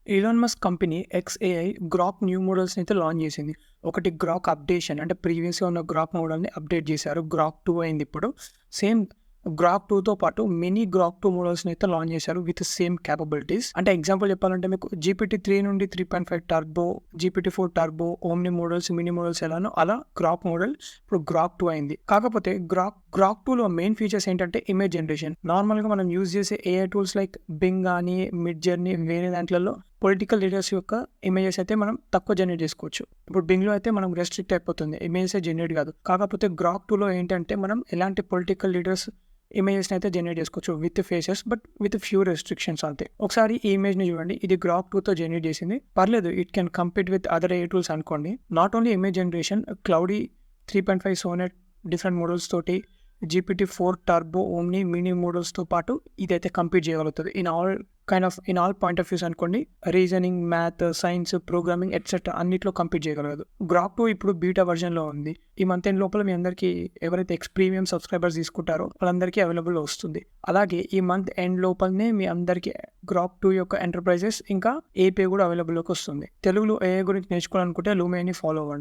Elon Musk company xAI Grok new మోడల్స్‌ని అయితే launch చేసింది. ఒకటి గ్రాక్ అప్డేషన్ అంటే ప్రీవియస్‌గా ఉన్న గ్రాక్ మోడల్‌ని అప్డేట్ చేశారు. గ్రాక్ 2 అయింది ఇప్పుడు. సేమ్ గ్రాక్ 2తో పాటు మినీ గ్రాక్ 2 మోడల్స్‌ని అయితే లాంచ్ చేశారు విత్ సేమ్ కేపబిలిటీస్. అంటే ఎగ్జాంపుల్ చెప్పాలంటే మీకు జీపీటీ 3 నుండి 3.5 turbo, GPT 4 turbo, omni models, mini models ఎలానో అలా గ్రాక్ మోడల్ ఇప్పుడు గ్రాక్ 2 అయింది. కాకపోతే గ్రాక్ 2లో మెయిన్ ఫీచర్స్ ఏంటంటే ఇమేజ్ జనరేషన్. నార్మల్‌గా మనం యూజ్ చేసే ఏఐ టూల్స్ లైక్ బింగ్ గానీ, మిడ్‌జర్నీ వేరే దాంట్లలో పొలిటికల్ లీడర్స్ యొక్క ఇమేజెస్ అయితే మనం తక్కువ జనరేట్ చేసుకోవచ్చు. ఇప్పుడు బింగ్‌లో అయితే మనం రెస్ట్రిక్ట్ అయిపోతుంది. ఇమేజెస్ జనరేట్ కాదు. కాకపోతే గ్రాక్ 2లో ఏంటంటే మనం ఎలాంటి పొలిటికల్ లీడర్స్ ఇమేజెస్‌ని అయితే జనరేట్ చేసుకోవచ్చు with faces but with few restrictions అంతే. ఒకసారి ఈ ఇమేజ్‌ని చూడండి. ఇది గ్రాక్ 2తో జనరేట్ చేసింది. పర్లేదు it can compete with other AI tools అనుకోండి. Not only image generation, Claude 3.5 Sonnet different models తోటి జీపీటీ 4 టర్బో, ఓమ్ని, మినీ మోడల్స్‌తో పాటు ఇదైతే కంపీట్ చేయగలుగుతది. In all point of views అనుకోండి. Reasoning, math, science, programming etcetera అన్నిట్లో కంపీట్ చేయగలదు. Grok 2 ఇప్పుడు బీటా వెర్షన్‌లో ఉంది. ఈ మంత్ ఎండ్ లోపల మీ అందరికీ ఎవరైతే ప్రీమియం సబ్స్క్రైబర్స్ తీసుకుంటారో వాళ్ళందరికీ అవైలబుల్‌లో వస్తుంది. అలాగే ఈ మంత్ ఎండ్ లోపలనే మీ అందరికీ గ్రాక్ 2 యొక్క ఎంటర్ప్రైజెస్ ఇంకా ఏపీఐ కూడా అవైలబుల్‌లోకి వస్తుంది. తెలుగులో ఏఐ గురించి నేర్చుకోవాలనుకుంటే లూమియాని ఫాలో అవ్వండి.